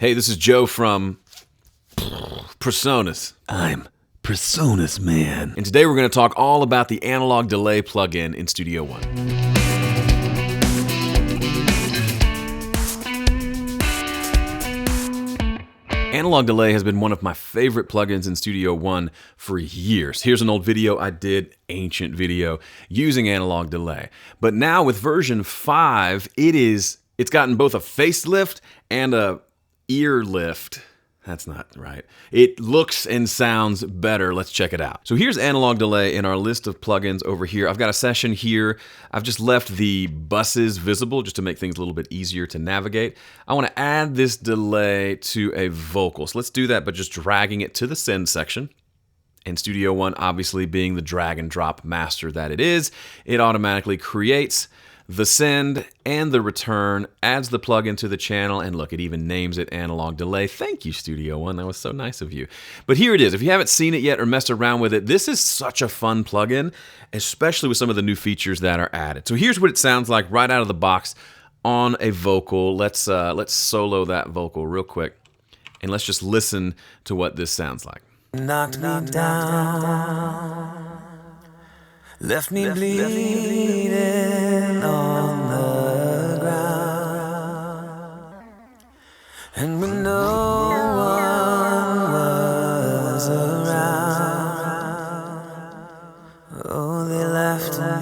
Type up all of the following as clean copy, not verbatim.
Hey, this is Joe from Presonus. I'm Presonus, man. And today we're going to talk all about the analog delay plugin in Studio One. Analog delay has been one of my favorite plugins in Studio One for years. Here's an old video I did, ancient video, using analog delay. But now with version 5, it's gotten both a facelift and a ear lift. That's not right. It looks and sounds better. Let's check it out. So here's analog delay in our list of plugins over here. I've got a session here. I've just left the buses visible just to make things a little bit easier to navigate. I want to add this delay to a vocal. So let's do that, but just dragging it to the send section. And Studio One, obviously being the drag and drop master that it is, it automatically creates the send and the return, adds the plugin to the channel, and look, it even names it analog delay. Thank you, Studio One. That was so nice of you. But here it is. If you haven't seen it yet or messed around with it, this is such a fun plugin, especially with some of the new features that are added. So here's what it sounds like right out of the box on a vocal. Let's solo that vocal real quick, and let's just listen to what this sounds like. Knocked me down, left me bleeding on the ground, and when no one was around, oh, they left me.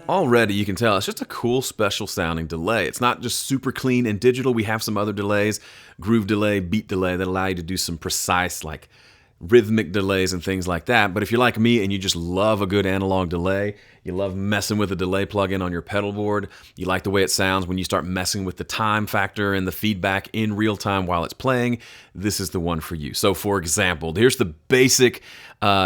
Already you can tell it's just a cool special sounding delay. It's not just super clean and digital. We have some other delays, groove delay, beat delay, that allow you to do some precise like rhythmic delays and things like that. But if you're like me and you just love a good analog delay, you love messing with a delay plugin on your pedal board, you like the way it sounds when you start messing with the time factor and the feedback in real time while it's playing, this is the one for you. So for example, here's the basic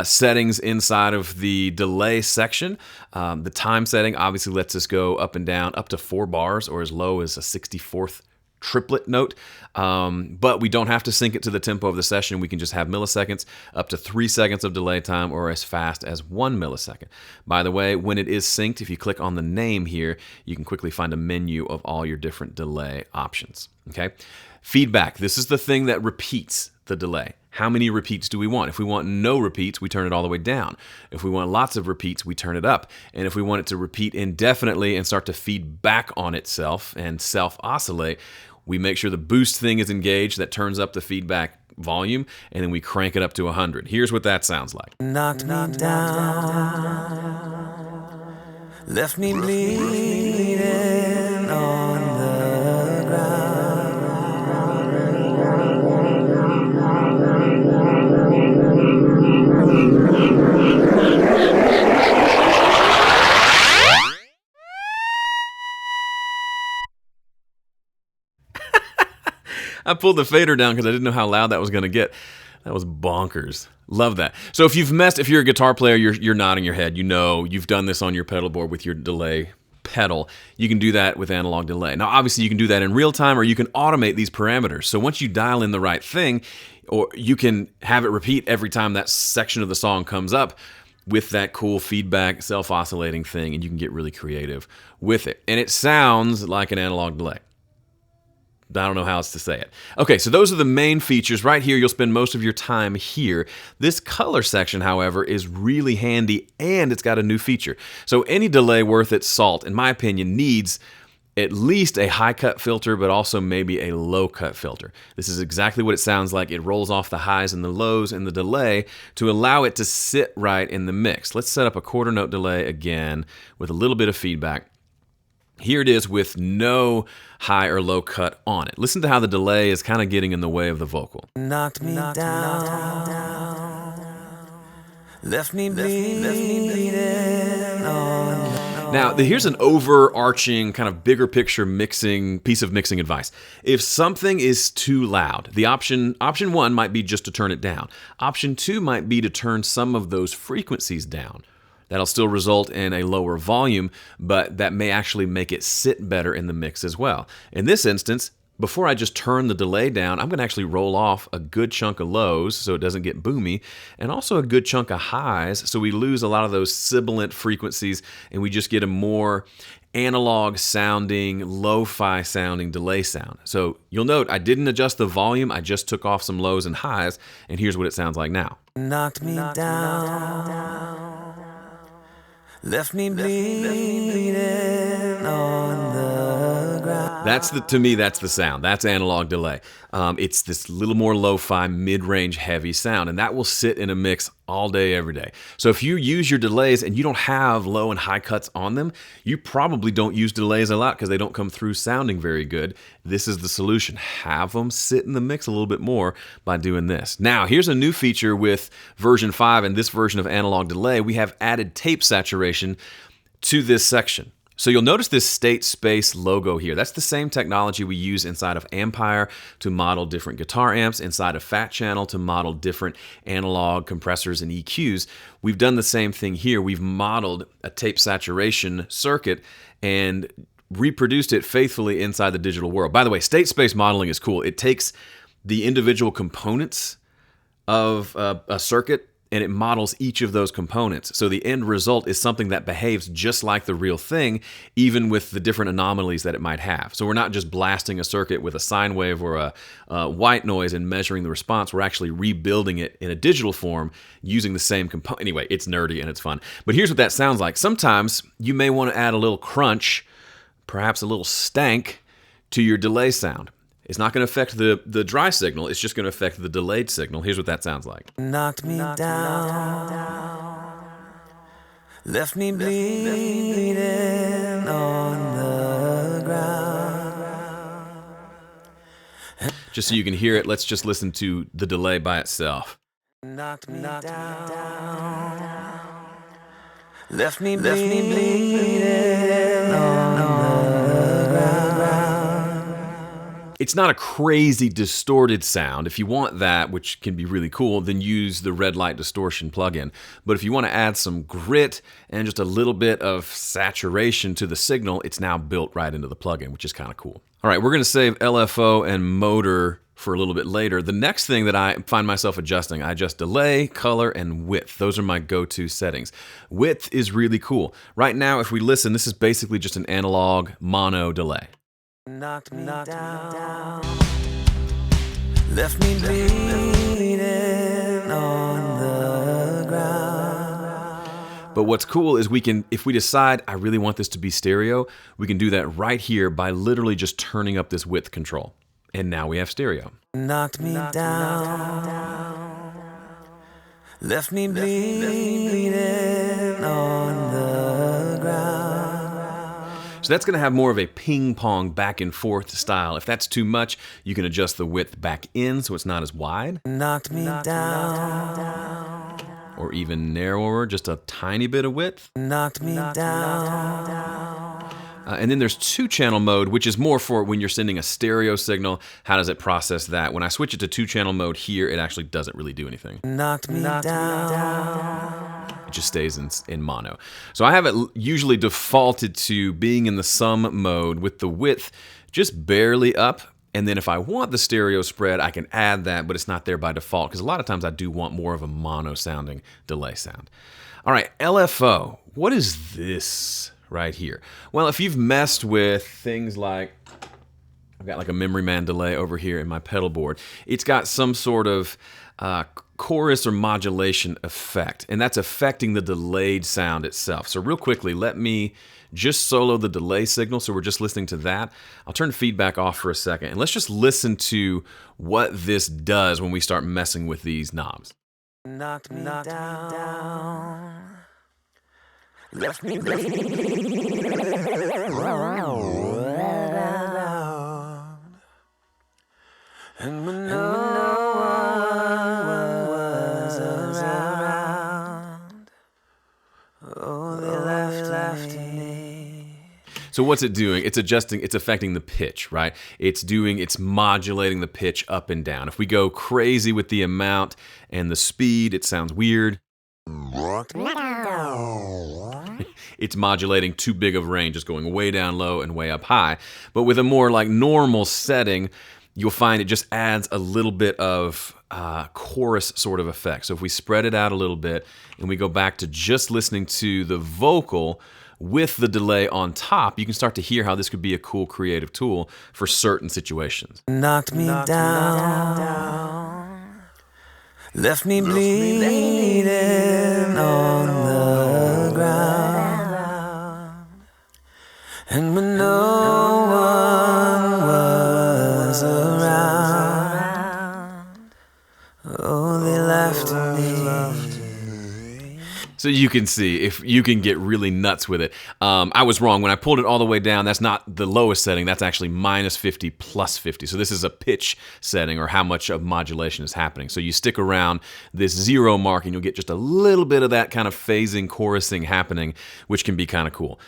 settings inside of the delay section. The time setting obviously lets us go up and down up to 4 bars or as low as a 64th triplet note, but we don't have to sync it to the tempo of the session. We can just have milliseconds, up to 3 seconds of delay time, or as fast as 1 millisecond. By the way, when it is synced, if you click on the name here, you can quickly find a menu of all your different delay options. Okay, feedback. This is the thing that repeats the delay. How many repeats do we want? If we want no repeats, we turn it all the way down. If we want lots of repeats, we turn it up. And if we want it to repeat indefinitely and start to feed back on itself and self-oscillate, we make sure the boost thing is engaged. That turns up the feedback volume, and then we crank it up to 100. Here's what that sounds like. Knocked me down, left me bleeding on the ground. I pulled the fader down because I didn't know how loud that was going to get. That was bonkers. Love that. So if you're a guitar player, you're nodding your head. You know, you've done this on your pedal board with your delay pedal. You can do that with analog delay. Now, obviously, you can do that in real time, or you can automate these parameters. So once you dial in the right thing, or you can have it repeat every time that section of the song comes up with that cool feedback, self-oscillating thing, and you can get really creative with it. And it sounds like an analog delay. I don't know how else to say it. Okay, so those are the main features. Right here, you'll spend most of your time here. This color section, however, is really handy, and it's got a new feature. So any delay worth its salt, in my opinion, needs at least a high cut filter, but also maybe a low cut filter. This is exactly what it sounds like. It rolls off the highs and the lows in the delay to allow it to sit right in the mix. Let's set up a quarter note delay again with a little bit of feedback. Here it is with no high or low cut on it. Listen to how the delay is kind of getting in the way of the vocal. Knocked me down, left me bleeding on. Now, here's an overarching kind of bigger picture piece of mixing advice. If something is too loud, the option 1 might be just to turn it down. Option 2 might be to turn some of those frequencies down. That'll still result in a lower volume, but that may actually make it sit better in the mix as well. In this instance, before I just turn the delay down, I'm going to actually roll off a good chunk of lows so it doesn't get boomy, and also a good chunk of highs so we lose a lot of those sibilant frequencies and we just get a more analog sounding, lo-fi sounding delay sound. So you'll note I didn't adjust the volume, I just took off some lows and highs, and here's what it sounds like now. Knocked me down, left me bleeding on the ground. To me, that's the sound. That's analog delay. It's this little more lo-fi, mid-range, heavy sound, and that will sit in a mix all day, every day. So if you use your delays and you don't have low and high cuts on them, you probably don't use delays a lot because they don't come through sounding very good. This is the solution. Have them sit in the mix a little bit more by doing this. Now, here's a new feature with version 5 and this version of analog delay. We have added tape saturation to this section. So you'll notice this state space logo here. That's the same technology we use inside of Ampire to model different guitar amps, inside of Fat Channel to model different analog compressors and EQs. We've done the same thing here. We've modeled a tape saturation circuit and reproduced it faithfully inside the digital world. By the way, state space modeling is cool. It takes the individual components of a circuit and it models each of those components. So the end result is something that behaves just like the real thing, even with the different anomalies that it might have. So we're not just blasting a circuit with a sine wave or a white noise and measuring the response. We're actually rebuilding it in a digital form using the same component. Anyway, it's nerdy and it's fun. But here's what that sounds like. Sometimes you may want to add a little crunch, perhaps a little stank to your delay sound. It's not going to affect the dry signal. It's just going to affect the delayed signal. Here's what that sounds like. Knocked me down, left me bleeding on the ground. Just so you can hear it, let's just listen to the delay by itself. Knocked me down, left me bleeding on the ground. It's not a crazy distorted sound. If you want that, which can be really cool, then use the Red Light Distortion plugin. But if you want to add some grit and just a little bit of saturation to the signal, it's now built right into the plugin, which is kind of cool. All right, we're going to save LFO and motor for a little bit later. The next thing that I find myself adjusting, I adjust delay, color, and width. Those are my go-to settings. Width is really cool. Right now, if we listen, this is basically just an analog mono delay. Knocked me down, left me bleeding on the ground. But what's cool is we can, if we decide I really want this to be stereo, we can do that right here by literally just turning up this width control. And now we have stereo. Knocked me down, left me bleeding on the ground. So that's going to have more of a ping pong back and forth style. If that's too much, you can adjust the width back in so it's not as wide. Knocked me down, or even narrower, just a tiny bit of width. Knocked me down. And then there's 2-channel mode, which is more for when you're sending a stereo signal. How does it process that? When I switch it to 2-channel mode here, it actually doesn't really do anything. Knocked me down. It just stays in mono. So I have it usually defaulted to being in the sum mode with the width just barely up. And then if I want the stereo spread, I can add that, but it's not there by default because a lot of times I do want more of a mono sounding delay sound. All right, LFO. What is this right here? Well, if you've messed with things like, I've got like a Memory Man delay over here in my pedal board. It's got some sort of chorus or modulation effect, and that's affecting the delayed sound itself. So real quickly, let me just solo the delay signal, so we're just listening to that. I'll turn feedback off for a second, and let's just listen to what this does when we start messing with these knobs. Knocked me down, left me bleeding around. And when no one was around, oh, they left me. So what's it doing? It's adjusting, it's affecting the pitch, right? It's modulating the pitch up and down. If we go crazy with the amount and the speed, it sounds weird. It's modulating too big of a range, just going way down low and way up high. But with a more like normal setting, you'll find it just adds a little bit of chorus sort of effect. So if we spread it out a little bit and we go back to just listening to the vocal, with the delay on top, you can start to hear how this could be a cool creative tool for certain situations. Knocked me down, left me bleeding on the ground, and when no one was around, oh, they laughed at me. So you can see if you can get really nuts with it. I was wrong. When I pulled it all the way down, that's not the lowest setting. That's actually -50 +50. So this is a pitch setting, or how much of modulation is happening. So you stick around this 0 mark and you'll get just a little bit of that kind of phasing, chorusing happening, which can be kind of cool.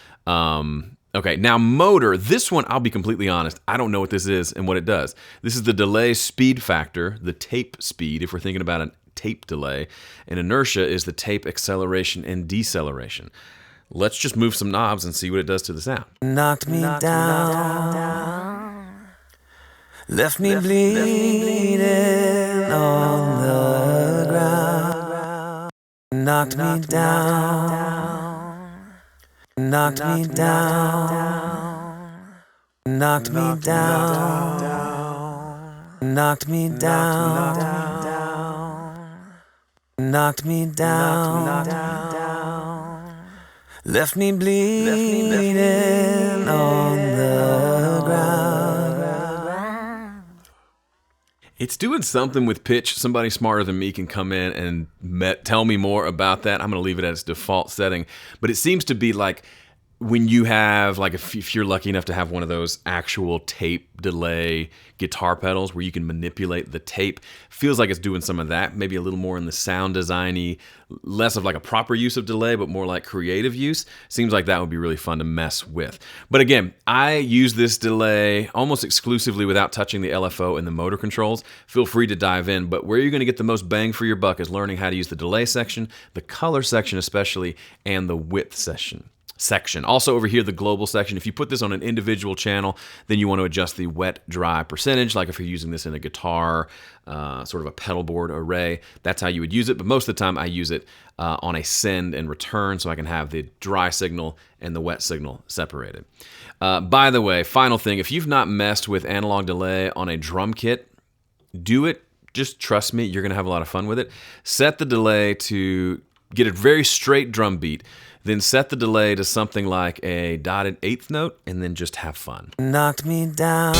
Okay, now motor, this one, I'll be completely honest, I don't know what this is and what it does. This is the delay speed factor, the tape speed, if we're thinking about a tape delay, and inertia is the tape acceleration and deceleration. Let's just move some knobs and see what it does to the sound. Knocked me down, left me bleeding on the ground. Knocked me down, knocked me down, knocked me down, knocked me down, knocked me down, left me bleeding on the ground. It's doing something with pitch. Somebody smarter than me can come in and tell me more about that. I'm going to leave it at its default setting. But it seems to be like when you have, like, if you're lucky enough to have one of those actual tape delay guitar pedals where you can manipulate the tape, feels like it's doing some of that, maybe a little more in the sound designy, less of like a proper use of delay, but more like creative use. Seems like that would be really fun to mess with. But again, I use this delay almost exclusively without touching the LFO and the motor controls. Feel free to dive in, but where you're going to get the most bang for your buck is learning how to use the delay section, the color section especially, and the width section. Also over here, the global section. If you put this on an individual channel, then you want to adjust the wet-dry percentage, like if you're using this in a guitar, sort of a pedal board array. That's how you would use it, but most of the time I use it on a send and return, so I can have the dry signal and the wet signal separated. By the way, final thing, if you've not messed with analog delay on a drum kit, do it. Just trust me, you're going to have a lot of fun with it. Set the delay to get a very straight drum beat. Then set the delay to something like a dotted 8th note, and then just have fun. Knocked me down.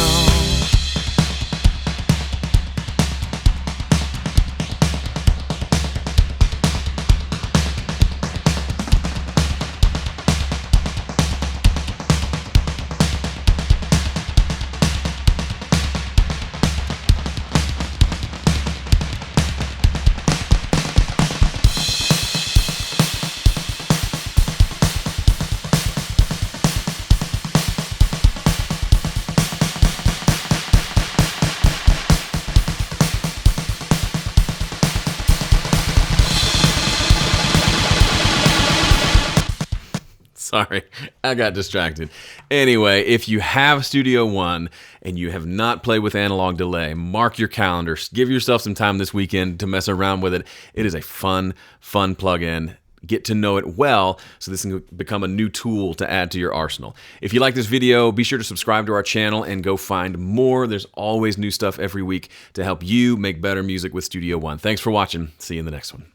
Sorry, I got distracted. Anyway, if you have Studio One and you have not played with analog delay, mark your calendars. Give yourself some time this weekend to mess around with it. It is a fun plugin. Get to know it well so this can become a new tool to add to your arsenal. If you like this video, be sure to subscribe to our channel and go find more. There's always new stuff every week to help you make better music with Studio One. Thanks for watching. See you in the next one.